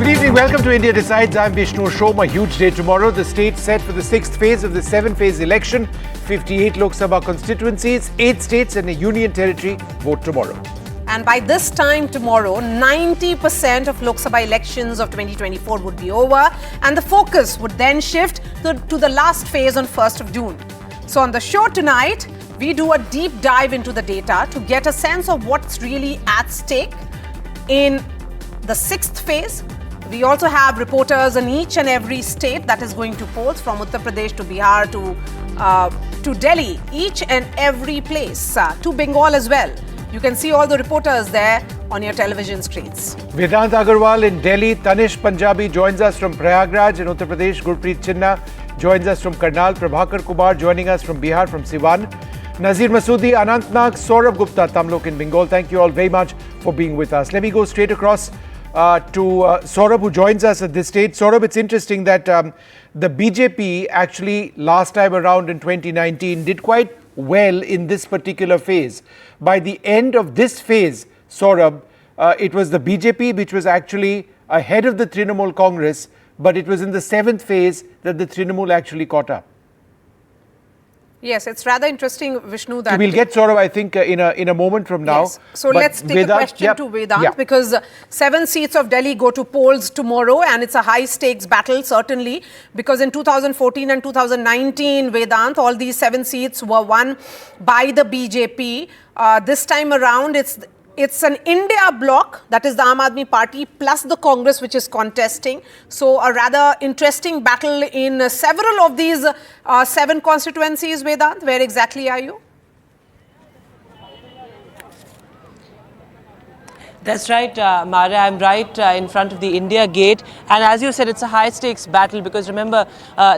Good evening. Welcome to India Decides. I'm Vishnu Shom. A huge day tomorrow. The state set for the 6th phase of the 7-phase election. 58 Lok Sabha constituencies, 8 states and a union territory vote tomorrow. And by this time tomorrow, 90% of Lok Sabha elections of 2024 would be over, and the focus would then shift to the last phase on 1st of June. So on the show tonight, we do a deep dive into the data to get a sense of what's really at stake in the 6th phase. We also have reporters in each and every state that is going to polls, from Uttar Pradesh to Bihar to Delhi, each and every place, to Bengal as well. You can see all the reporters there on your television screens. Vedant Agarwal in Delhi, Tanish Punjabi joins us from Prayagraj in Uttar Pradesh, Gurpreet Chinna joins us from Karnal, Prabhakar Kumar joining us from Bihar, from Siwan, Nazir Masoodi, Anantnag, Saurabh Gupta, Tamlok in Bengal. Thank you all very much for being with us. Let me go straight across to Saurabh, who joins us at this stage. Saurabh, it's interesting that the BJP actually last time around in 2019 did quite well in this particular phase. By the end of this phase, Saurabh, it was the BJP which was actually ahead of the Trinamool Congress, but it was in the 7th phase that the Trinamool actually caught up. Yes, it's rather interesting, Vishnu, that... We'll get Saurabh, I think, in a moment from now. Yes. So let's take a question to Vedant, because 7 seats of Delhi go to polls tomorrow, and it's a high-stakes battle, certainly, because in 2014 and 2019, Vedant, all these 7 seats were won by the BJP. This time around, it's an India bloc, that is the Aam Aadmi Party, plus the Congress, which is contesting. So a rather interesting battle in several of these 7 constituencies, Vedant. Where exactly are you? That's right, Mara. I'm right in front of the India Gate. And as you said, it's a high-stakes battle because remember,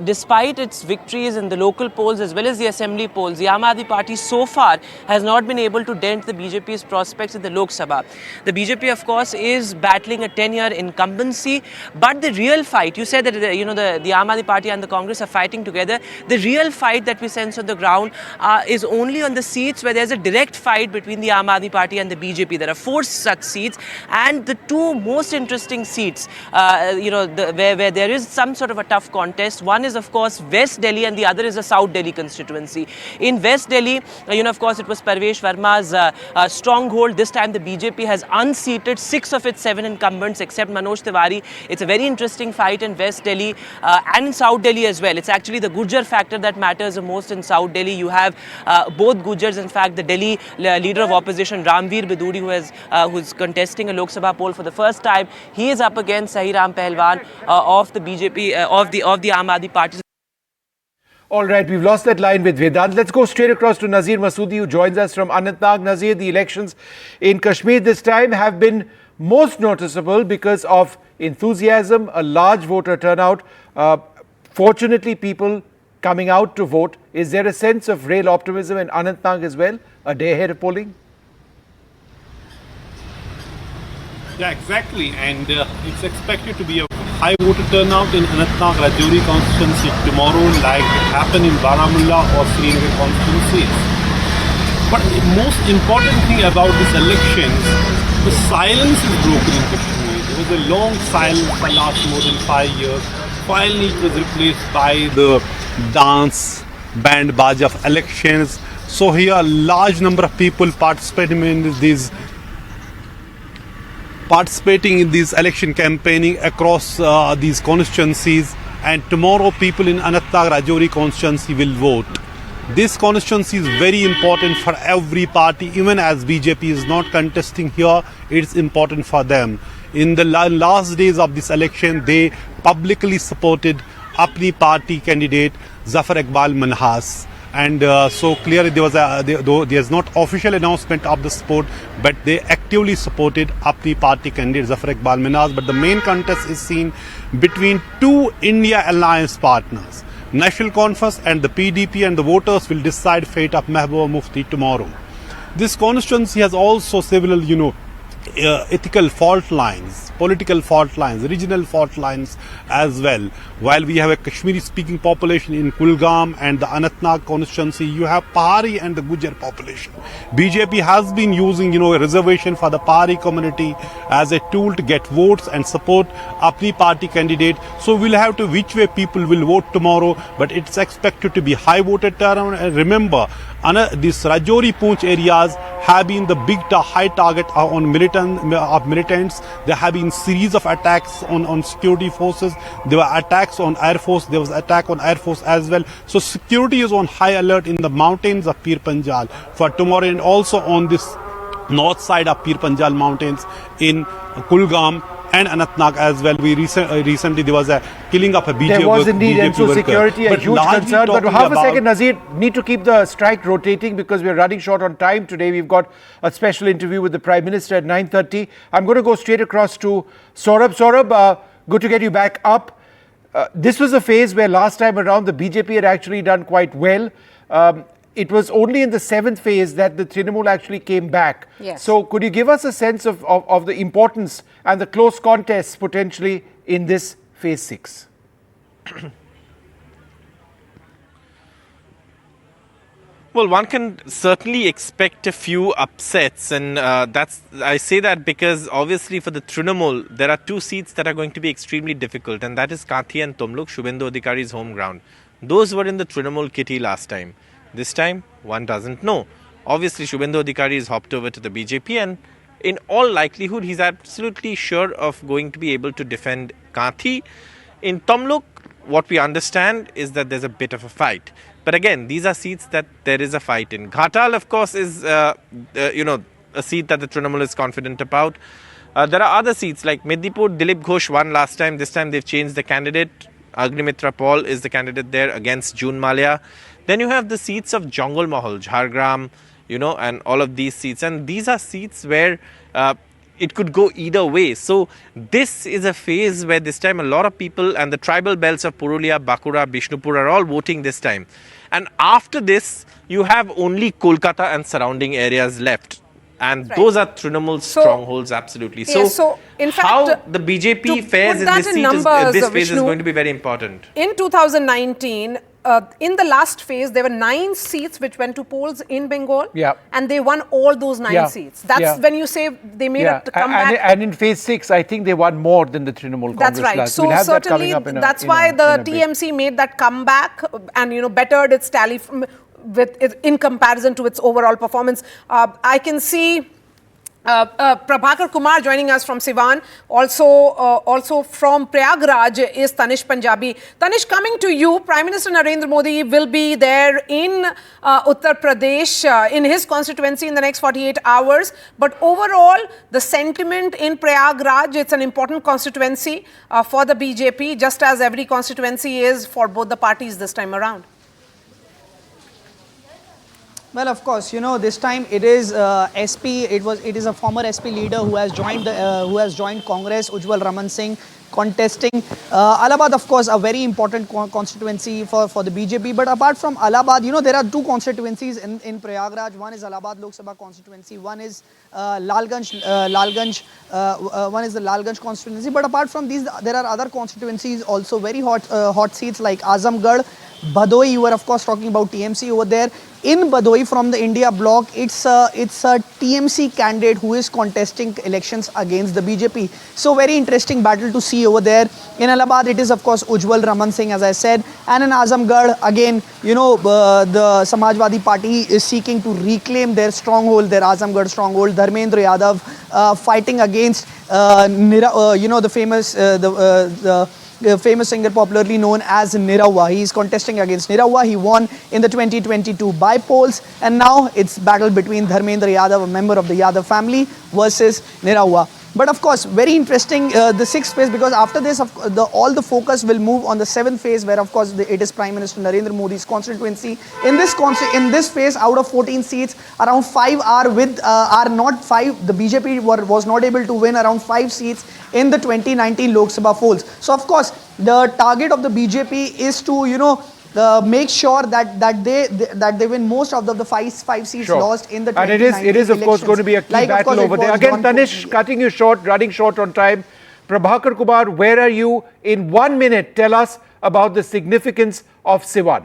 despite its victories in the local polls as well as the assembly polls, the Aam Aadmi Party so far has not been able to dent the BJP's prospects in the Lok Sabha. The BJP, of course, is battling a 10-year incumbency. But the real fight, you said that the Aam Aadmi Party and the Congress are fighting together. The real fight that we sense on the ground is only on the seats where there's a direct fight between the Aam Aadmi Party and the BJP. There are 4 such seats, and the 2 most interesting seats, where there is some sort of a tough contest. One is, of course, West Delhi, and the other is the South Delhi constituency. In West Delhi, of course, it was Parvesh Verma's stronghold. This time, the BJP has unseated 6 of its 7 incumbents, except Manoj Tiwari. It's a very interesting fight in West Delhi and in South Delhi as well. It's actually the Gujjar factor that matters the most in South Delhi. You have both Gujjars. In fact, the Delhi leader of opposition, Ramveer Biduri, who's contesting a Lok Sabha poll for the first time. He is up against Sahiram Pahalwan of the BJP, of the Aam Aadmi Party. All right, we've lost that line with Vedant. Let's go straight across to Nazir Masoodi, who joins us from Anantnag. Nazir, the elections in Kashmir this time have been most noticeable because of enthusiasm, a large voter turnout. Fortunately, people coming out to vote. Is there a sense of real optimism in Anantnag as well, a day ahead of polling? Yeah, exactly, and it's expected to be a high voter turnout in Anantnag Rajouri constituency tomorrow, like it happened in Baramulla or Srinagar constituencies. But the most important thing about these elections, the silence is broken in Kashmir. There was a long silence for last more than 5 years. Finally, it was replaced by the dance band baja of elections. So here, a large number of people participating in these election campaigning across these constituencies, and tomorrow people in Anantnag Rajouri constituency will vote. This constituency is very important for every party, even as BJP is not contesting here, it's important for them. In the last days of this election, they publicly supported Apni party candidate Zafar Iqbal Manhas. And so clearly there's not official announcement of the support, but they actively supported Apni party candidate Zafar Iqbal Manhas. But the main contest is seen between 2 India alliance partners, National Conference and the PDP, and the voters will decide fate of Mehbooba Mufti tomorrow. This constituency has also several, ethical fault lines, political fault lines, regional fault lines as well. While we have a Kashmiri speaking population in Kulgam and the Anantnag constituency, you have Pahari and the Gujar population. BJP has been using, a reservation for the Pahari community as a tool to get votes and support apni party candidate. So we'll have to which way people will vote tomorrow, but it's expected to be high voted turnout. And remember, these Rajouri Poonch areas have been the high target on militants. There have been series of attacks on security forces. There were attacks on Air Force. There was attack on Air Force as well. So security is on high alert in the mountains of Pir Panjal for tomorrow, and also on this north side of Pir Panjal mountains in Kulgam and Anantnag as well. We recently there was a killing of a BJP. There was indeed, and so security a huge concern. But half a second, Nazir, need to keep the strike rotating because we're running short on time today. We've got a special interview with the Prime Minister at 9:30. I'm going to go straight across to Saurabh. Saurabh, good to get you back up. This was a phase where last time around the BJP had actually done quite well. It was only in the 7th phase that the Trinamool actually came back. Yes. So could you give us a sense of the importance and the close contests potentially in this phase 6? Well, one can certainly expect a few upsets, and I say that because obviously for the Trinamool, there are 2 seats that are going to be extremely difficult, and that is Kathi and Tumluk, Shubhendu Adhikari's home ground. Those were in the Trinamool kitty last time. This time, one doesn't know. Obviously, Shubhendu Adhikari has hopped over to the BJP, and in all likelihood, he's absolutely sure of going to be able to defend Kathi. In Tumluk, what we understand is that there's a bit of a fight. But again, these are seats that there is a fight in. Ghatal, of course, is a seat that the Trinamool is confident about. There are other seats like Medipur. Dilip Ghosh won last time. This time they've changed the candidate. Agnimitra Paul is the candidate there against June Malia. Then you have the seats of Jangol Mahal, Jhargram, and all of these seats. And these are seats where it could go either way. So this is a phase where this time a lot of people and the tribal belts of Purulia, Bakura, Bishnupur are all voting this time. And after this, you have only Kolkata and surrounding areas left. And those are Trinamool's strongholds, absolutely. So in fact, how the BJP fares in this phase is going to be very important. In 2019, in the last phase, there were 9 seats which went to polls in Bengal. Yeah. And they won all those 9 seats. That's when you say they made a comeback. And in phase 6, I think they won more than the Trinamool Congress. That's right. Last. So we'll certainly, that's why the TMC made that comeback and, bettered its tally in comparison to its overall performance. I can see Prabhakar Kumar joining us from Siwan. Also from Prayagraj is Tanish Punjabi. Tanish, coming to you, Prime Minister Narendra Modi will be there in Uttar Pradesh in his constituency in the next 48 hours. But overall, the sentiment in Prayagraj, it's an important constituency for the BJP, just as every constituency is for both the parties this time around. Well, of course, this time it is SP. It is a former SP leader who has joined Congress, Ujjwal Raman Singh, contesting. Allahabad, of course, a very important constituency for the BJP. But apart from Allahabad, there are 2 constituencies in Prayagraj. One is Allahabad Lok Sabha constituency. One is Lalganj. One is the Lalganj constituency. But apart from these, there are other constituencies also, very hot seats like Azamgarh, Bhadoi. You were of course talking about TMC over there. In Bhadoi from the India bloc, it's a TMC candidate who is contesting elections against the BJP. So very interesting battle to see over there. In Allahabad, it is of course Ujjwal Raman Singh, as I said. And in Azamgarh, again, the Samajwadi Party is seeking to reclaim their stronghold, their Azamgarh stronghold. Dharmendra Yadav fighting against the famous singer popularly known as Nirawa. He is contesting against Nirawa. He won in the 2022 by polls, and now it's battle between Dharmendra Yadav, a member of the Yadav family, versus Nirawa. But of course, very interesting, the 6th phase, because after this, all the focus will move on the 7th phase, where of course it is Prime Minister Narendra Modi's constituency. In this phase, out of 14 seats, around 5 are not 5. The BJP was not able to win around 5 seats in the 2019 Lok Sabha polls. So of course, the target of the BJP is to make sure that they win most of the five seats lost in the 2019 And it is of course going to be a key battle over there. Again, Tanish, cutting you short, running short on time. Prabhakar Kumar, where are you? In 1 minute, tell us about the significance of Siwan.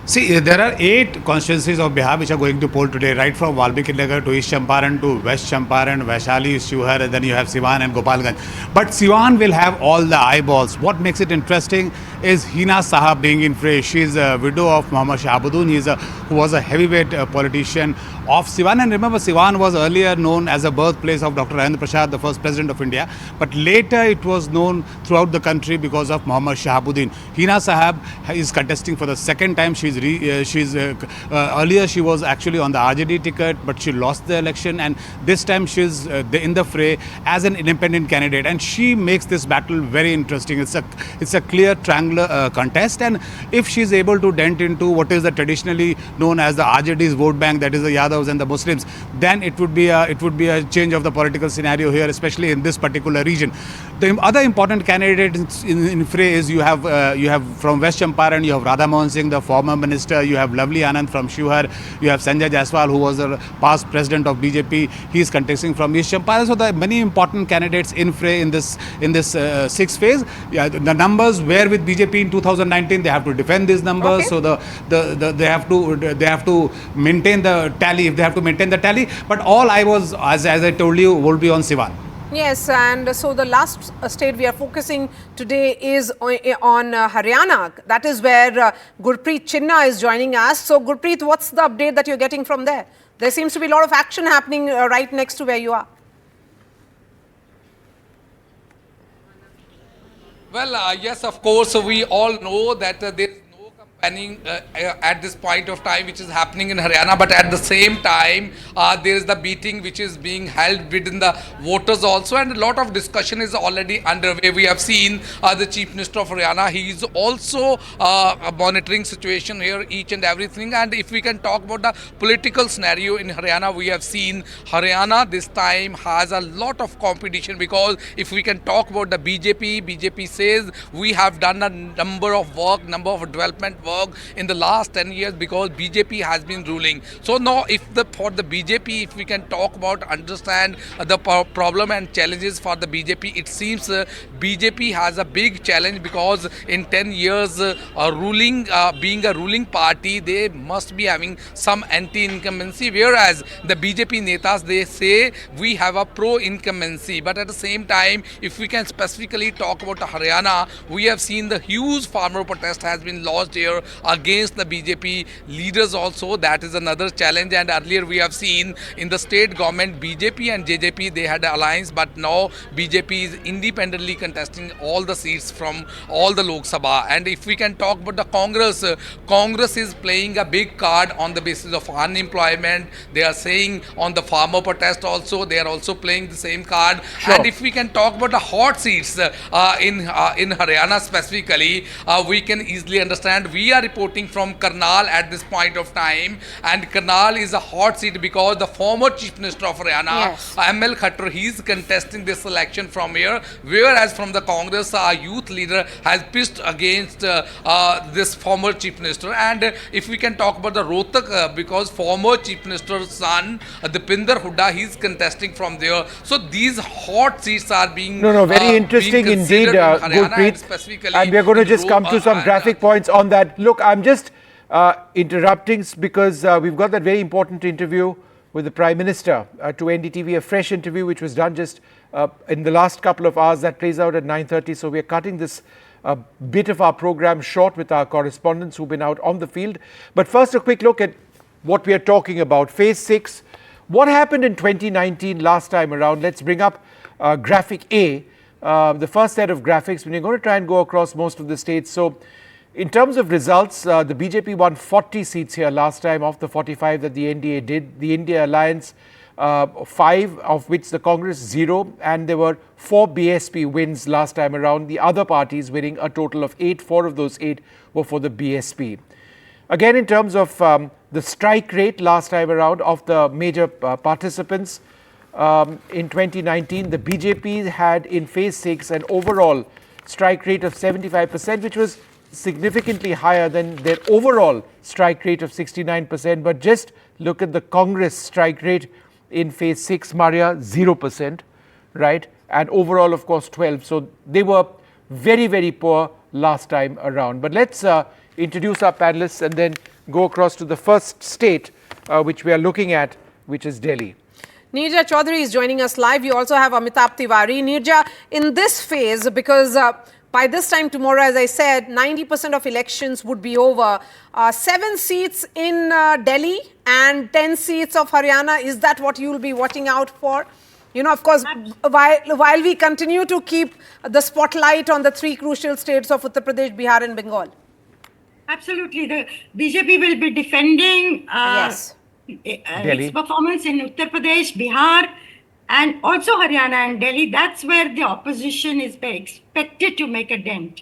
See, there are 8 constituencies of Bihar which are going to poll today, right from Valmiki Nagar to East Champaran to West Champaran, Vaishali, Shiwhar, and then you have Siwan and Gopalganj. But Siwan will have all the eyeballs. What makes it interesting is Hina Sahab being in fray. She is a widow of Muhammad Shahabuddin, who was a heavyweight politician of Siwan. And remember, Siwan was earlier known as a birthplace of Dr. Rajendra Prasad, the first president of India. But later it was known throughout the country because of Muhammad Shahabuddin. Hina Sahab is contesting for the second time. Earlier she was actually on the RJD ticket, but she lost the election, and this time she's in the fray as an independent candidate, and she makes this battle very interesting. It's a clear triangular contest, and if she's able to dent into what is the traditionally known as the RJD's vote bank, that is the Yadavs and the Muslims, then it would be a change of the political scenario here, especially in this particular region. The other important candidate in fray is you have from West Champaran, you have Radha Mohan Singh, the former minister, you have Lovely Anand from Shiwhar, you have Sanjay Jaiswal, who was the past president of BJP. He is contesting from East Champaran. So there are many important candidates in fray in this sixth phase. Yeah, the numbers were with BJP in 2019. They have to defend these numbers. Okay. So they have to maintain the tally. If they have to maintain the tally, but all I was as I told you will be on Siwan. Yes, and so the last state we are focusing today is on Haryana. That is where Gurpreet Chinna is joining us. So Gurpreet, what's the update that you're getting from there? There seems to be a lot of action happening right next to where you are. Well, yes, of course, we all know that there is no campaigning at this point of time which is happening in Haryana, but at the same time there is the beating which is being held within the voters also, and a lot of discussion is already underway. We have seen the Chief Minister of Haryana, he is also monitoring situation here, each and everything. And if we can talk about the political scenario in Haryana, we have seen Haryana this time has a lot of competition, because if we can talk about the BJP says we have done a number of development work in the last 10 years because BJP has been ruling. So now for the BJP, if we can talk about, understand the problem and challenges for the BJP, it seems BJP has a big challenge, because in 10 years being a ruling party, they must be having some anti-incumbency, whereas the BJP netas, they say we have a pro-incumbency. But at the same time, if we can specifically talk about Haryana, we have seen the huge farmer protest has been launched here against the BJP leaders also. That is another challenge. And earlier we have seen in the state government, BJP and JJP, they had an alliance, but now BJP is independently contesting all the seats from all the Lok Sabha. And if we can talk about the Congress is playing a big card on the basis of unemployment. They are saying on the farmer protest also, they are also playing the same card. Sure. And if we can talk about the hot seats in Haryana specifically, we can easily understand. We are reporting from Karnal at this point of time, and Karnal is a hot seat because the former Chief Minister of Haryana, yes, ML Khattar, he is contesting this election from here, whereas from the Congress, our youth leader has pitched against this former Chief Minister. And if we can talk about the Rohtak, because former Chief Minister's son, Dipinder Hooda, he is contesting from there. So these hot seats are being very interesting indeed, Gurpreet. And we are going to just come to some graphic points on that. Look, I'm just interrupting because we've got that very important interview with the Prime Minister to NDTV, a fresh interview which was done just in the last couple of hours. That plays out at 9:30. So we are cutting this bit of our program short with our correspondents who've been out on the field. But first, a quick look at what we are talking about. Phase 6. What happened in 2019 last time around? Let's bring up graphic A, the first set of graphics. We're going to try and go across most of the states. So in terms of results, the BJP won 40 seats here last time of the 45 that the NDA did. The India Alliance, 5, of which the Congress 0, and there were 4 BSP wins last time around. The other parties winning a total of 8. 4 of those 8 were for the BSP. Again, in terms of the strike rate last time around of the major participants, in 2019, the BJP had in phase 6 an overall strike rate of 75%, which was significantly higher than their overall strike rate of 69%. But just look at the Congress strike rate in phase 6, Maria, 0%, right? And overall, of course, 12. So they were very, very poor last time around. But let's introduce our panelists and then go across to the first state which we are looking at, which is Delhi. Neerja Chaudhary is joining us live. You also have Amitabh Tiwari. Neerja, in this phase, because by this time tomorrow, as I said, 90% of elections would be over. 7 seats in Delhi and 10 seats of Haryana. Is that what you will be watching out for? You know, of course, while we continue to keep the spotlight on the 3 crucial states of Uttar Pradesh, Bihar and Bengal. Absolutely. The BJP will be defending its performance in Uttar Pradesh, Bihar, and also Haryana and Delhi. That's where the opposition is expected to make a dent.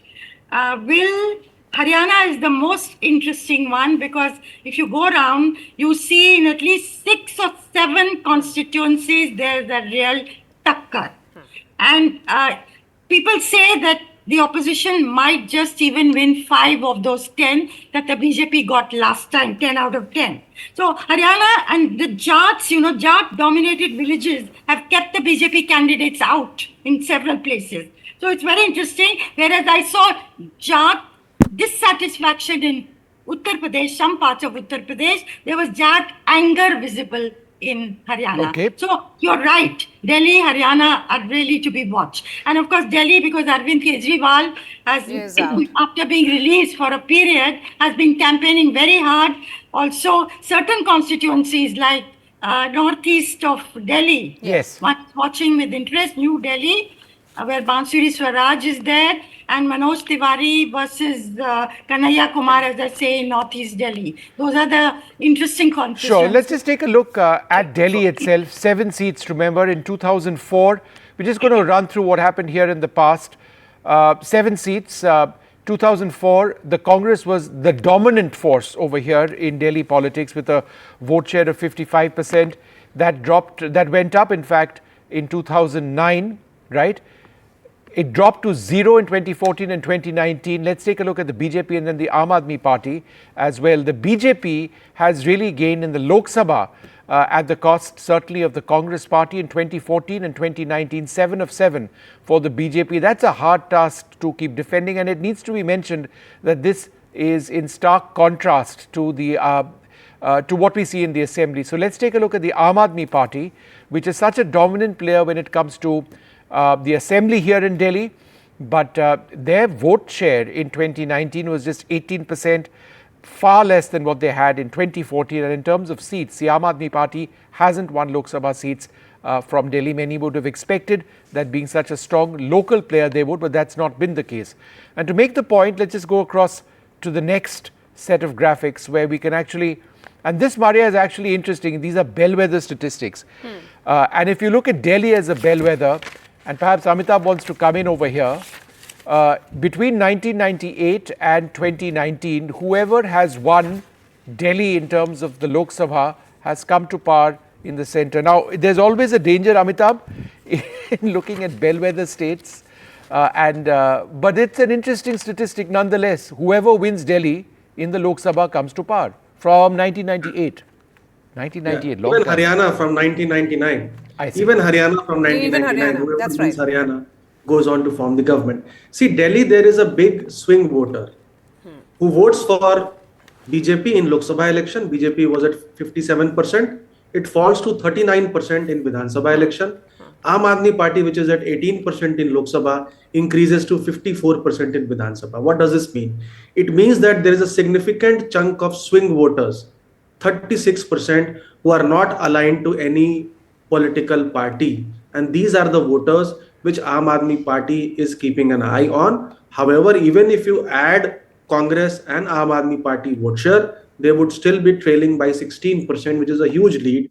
Haryana is the most interesting one, because if you go around, you see in at least 6 or 7 constituencies, there's a real takkar. And people say that the opposition might just even win 5 of those 10 that the BJP got last time, 10 out of 10. So Haryana and the Jats, Jat-dominated villages have kept the BJP candidates out in several places. So it's very interesting. Whereas I saw Jat dissatisfaction in Uttar Pradesh, some parts of Uttar Pradesh, there was Jat anger visible in Haryana. Okay. So you're right. Delhi, Haryana are really to be watched. And of course, Delhi, because Arvind Kejriwal has, after being released for a period, has been campaigning very hard. Also, certain constituencies like northeast of Delhi. Yes. Watching with interest, New Delhi, where Bansuri Swaraj is there, and Manoj Tiwari versus Kanhaiya Kumar, as I say, in Northeast Delhi. Those are the interesting contests. Sure. Let's just take a look at Delhi itself. 7 seats, remember, in 2004. We're just going to run through what happened here in the past. 7 seats. 2004, the Congress was the dominant force over here in Delhi politics with a vote share of 55%. That went up, in fact, in 2009, right? It dropped to 0 in 2014 and 2019. Let's take a look at the BJP and then the Aam Aadmi Party as well. The BJP has really gained in the Lok Sabha at the cost, certainly, of the Congress Party in 2014 and 2019, 7 of 7 for the BJP. That's a hard task to keep defending, and it needs to be mentioned that this is in stark contrast to what we see in the assembly. So let's take a look at the Aam Aadmi Party, which is such a dominant player when it comes to the assembly here in Delhi, but their vote share in 2019 was just 18%, far less than what they had in 2014. And in terms of seats, the Aam Aadmi Party hasn't won Lok Sabha seats from Delhi. Many would have expected that, being such a strong local player, they would, but that's not been the case. And to make the point, let's just go across to the next set of graphics where we can actually, and this, Maria, is actually interesting. These are bellwether statistics. And if you look at Delhi as a bellwether, and perhaps Amitabh wants to come in over here, between 1998 and 2019, whoever has won Delhi in terms of the Lok Sabha has come to power in the centre. Now, there's always a danger, Amitabh, in looking at bellwether states, but it's an interesting statistic nonetheless. Whoever wins Delhi in the Lok Sabha comes to power from 1998. 1998, long even time. Haryana from 1999. Even Haryana from 1999. Whoever that's wins right. Haryana goes on to form the government. See, Delhi, there is a big swing voter who votes for BJP in Lok Sabha election. BJP was at 57%. It falls to 39% in Vidhan Sabha election. Aam Aadmi Party, which is at 18% in Lok Sabha, increases to 54% in Vidhan Sabha. What does this mean? It means that there is a significant chunk of swing voters, 36%, who are not aligned to any political party. And these are the voters which Aam Aadmi Party is keeping an eye on. However, even if you add Congress and Aam Aadmi Party vote share, they would still be trailing by 16%, which is a huge lead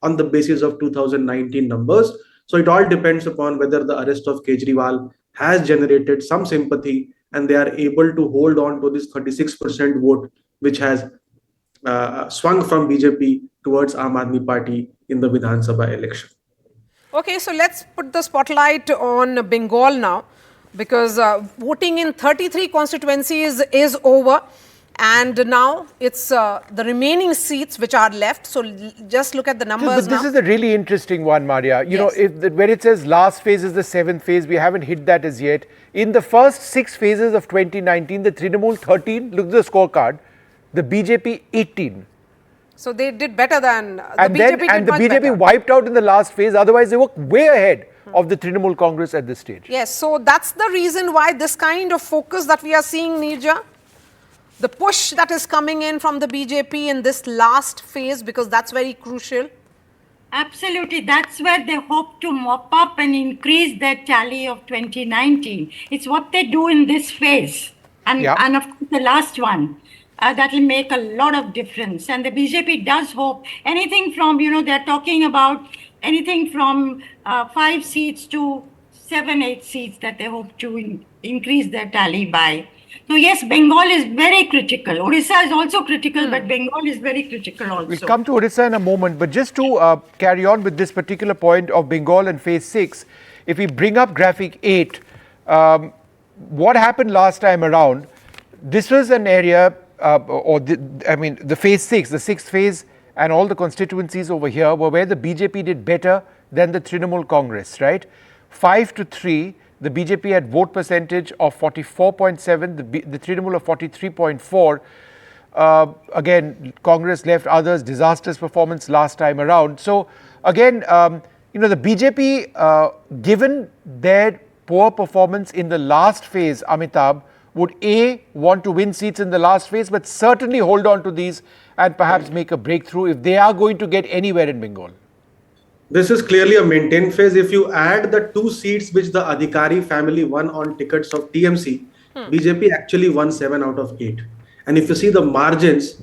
on the basis of 2019 numbers. So it all depends upon whether the arrest of Kejriwal has generated some sympathy and they are able to hold on to this 36% vote, which has swung from BJP towards Aam Aadmi Party in the Vidhan Sabha election. Okay, so let's put the spotlight on Bengal now, because voting in 33 constituencies is over, and now it's the remaining seats which are left. So just look at the numbers. But this is a really interesting one, Maria. You know, when it says last phase is the 7th phase, we haven't hit that as yet. In the first 6 phases of 2019, the Trinamool 13, look at the scorecard, the BJP 18. So they did better than the BJP wiped out in the last phase. Otherwise, they were way ahead of the Trinamool Congress at this stage. Yes, so that's the reason why this kind of focus that we are seeing, Nirja, the push that is coming in from the BJP in this last phase, because that's very crucial. Absolutely. That's where they hope to mop up and increase their tally of 2019. It's what they do in this phase. And of course, the last one. That will make a lot of difference. And the BJP does hope anything from, they're talking about anything from 5 seats to 7, 8 seats that they hope to increase their tally by. So yes, Bengal is very critical. Odisha is also critical, but Bengal is very critical also. We'll come to Odisha in a moment, but just to carry on with this particular point of Bengal and phase 6, if we bring up graphic 8, what happened last time around, this was an area the phase 6, the 6th phase, and all the constituencies over here were where the BJP did better than the Trinamool Congress, right? 5-3, the BJP had vote percentage of 44.7, the Trinamool of 43.4. Again, Congress left others, disastrous performance last time around. So again, the BJP, given their poor performance in the last phase, Amitabh, would want to win seats in the last phase, but certainly hold on to these and perhaps make a breakthrough if they are going to get anywhere in Bengal. This is clearly a maintained phase. If you add the 2 seats which the Adhikari family won on tickets of TMC, BJP actually won 7 out of 8. And if you see the margins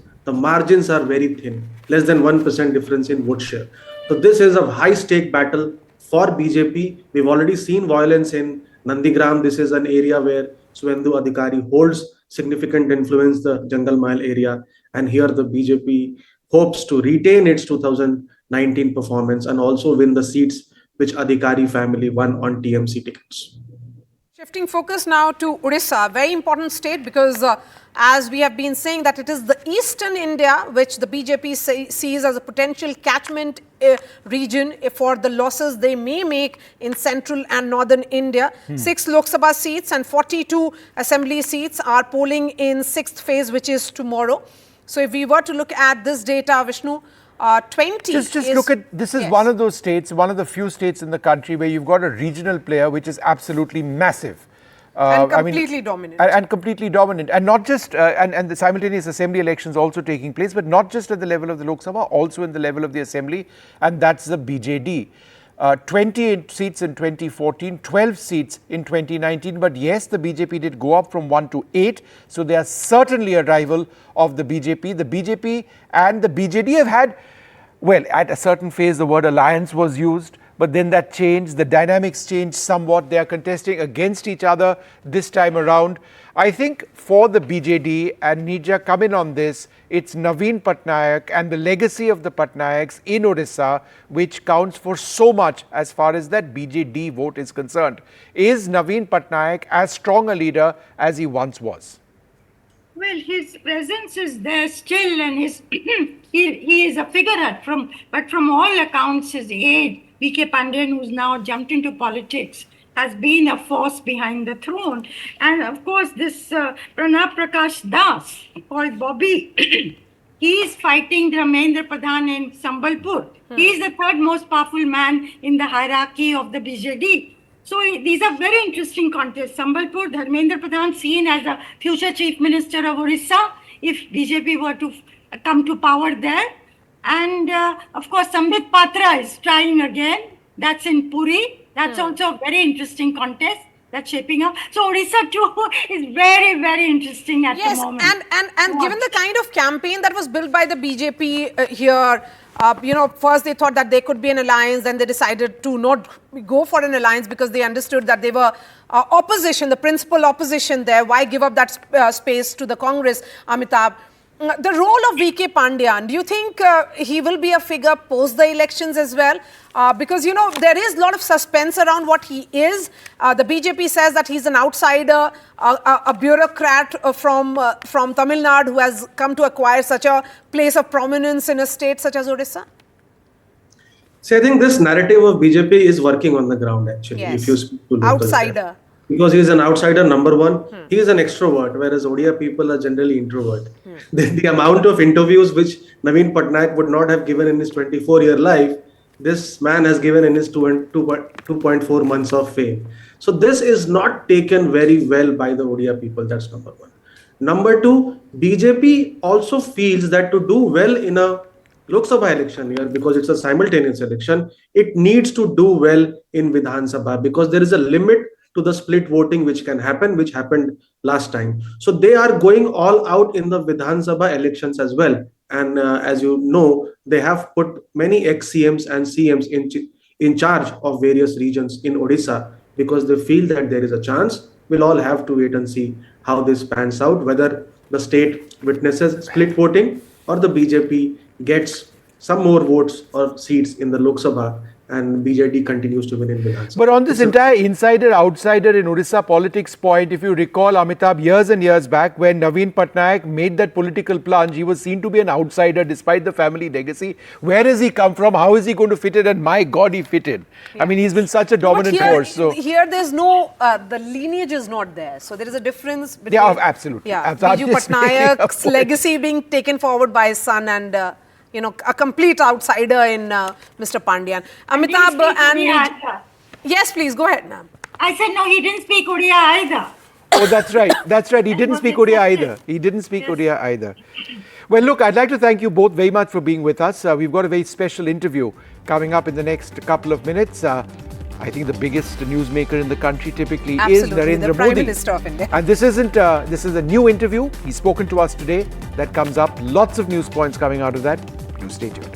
are very thin, less than 1% difference in vote share. So this is a high stake battle for BJP. We've already seen violence in Nandigram. This is an area where Suvendu Adhikari holds significant influence, the Jungle Mile area. And here the BJP hopes to retain its 2019 performance and also win the seats which Adhikari family won on TMC tickets. Shifting focus now to Odisha, very important state, because as we have been saying that it is the eastern India which the BJP sees as a potential catchment region for the losses they may make in central and northern India. 6 Lok Sabha seats and 42 assembly seats are polling in 6th phase, which is tomorrow. So if we were to look at this data, Vishnu, 20 Just look at, this is one of those states, one of the few states in the country where you've got a regional player which is absolutely massive. And completely dominant. And completely dominant. And not just, and the simultaneous assembly elections also taking place, but not just at the level of the Lok Sabha, also in the level of the assembly, and that's the BJD. 20 seats in 2014, 12 seats in 2019. But yes, the BJP did go up from 1 to 8. So they are certainly a rival of the BJP. The BJP and the BJD have had, well, at a certain phase, the word alliance was used. But then that changed, the dynamics changed somewhat. They are contesting against each other this time around. I think for the BJD, and Nija come in on this, it's Naveen Patnaik and the legacy of the Patnaiks in Odisha, which counts for so much as far as that BJD vote is concerned. Is Naveen Patnaik as strong a leader as he once was? Well, his presence is there still, and his he is a figurehead. But from all accounts, his aide, V.K. Pandian, who's now jumped into politics, has been a force behind the throne. And of course, this Pranab Prakash Das, called Bobby, he is fighting Dharmendra Pradhan in Sambalpur. He is the 3rd most powerful man in the hierarchy of the BJD. So these are very interesting contests. Sambalpur, Dharmendra Pradhan seen as a future chief minister of Odisha if BJP were to come to power there. And of course, Sambit Patra is trying again. That's in Puri. That's also a very interesting contest that's shaping up. So Odisha too is very, very interesting at the moment. And given the kind of campaign that was built by the BJP here, first they thought that there could be an alliance, then they decided to not go for an alliance because they understood that they were opposition, the principal opposition there. Why give up that space to the Congress, Amitabh? The role of V.K. Pandian, do you think he will be a figure post the elections as well? Because, you know, there is a lot of suspense around what he is. The BJP says that he's an outsider, a bureaucrat from Tamil Nadu who has come to acquire such a place of prominence in a state such as Odisha. See, I think this narrative of BJP is working on the ground actually. Yes. If you speak to locals Outsider. there. Because he is an outsider, number one. He is an extrovert, whereas Odia people are generally introvert. The amount of interviews which Naveen Patnaik would not have given in his 24-year life, this man has given in his 2.4 months of fame. So this is not taken very well by the Odia people. That's number one. Number two, BJP also feels that to do well in a Lok Sabha election here, because it's a simultaneous election, it needs to do well in Vidhan Sabha because there is a limit to the split voting which can happen, which happened last time. So they are going all out in the Vidhan Sabha elections as well. And as you know, they have put many ex-CMs and CMs in charge of various regions in Odisha because they feel that there is a chance. We'll all have to wait and see how this pans out, whether the state witnesses split voting or the BJP gets some more votes or seats in the Lok Sabha and BJD continues to win in Bihar. But on this entire insider-outsider in Odisha politics point, if you recall, Amitabh, years and years back, when Naveen Patnaik made that political plunge, he was seen to be an outsider despite the family legacy. Where has he come from? How is he going to fit in? And my God, he fit in. Yeah. I mean, he's been such a dominant force. So here there's no, the lineage is not there. So there is a difference between... Yeah, absolutely. Yeah, Biju Patnaik's legacy being taken forward by his son and... you know, a complete outsider in Mr. Pandian. Amitabh and... Yes, please, go ahead, ma'am. I said, no, he didn't speak Odia either. Oh, that's right. That's right. He didn't speak Odia either. He didn't speak Odia either. Well, look, I'd like to thank you both very much for being with us. We've got a very special interview coming up in the next couple of minutes. I think the biggest newsmaker in the country typically is Narendra the Prime Modi. Minister of India. And this is a new interview. He's spoken to us today. That comes up. Lots of news points coming out of that. You stay tuned.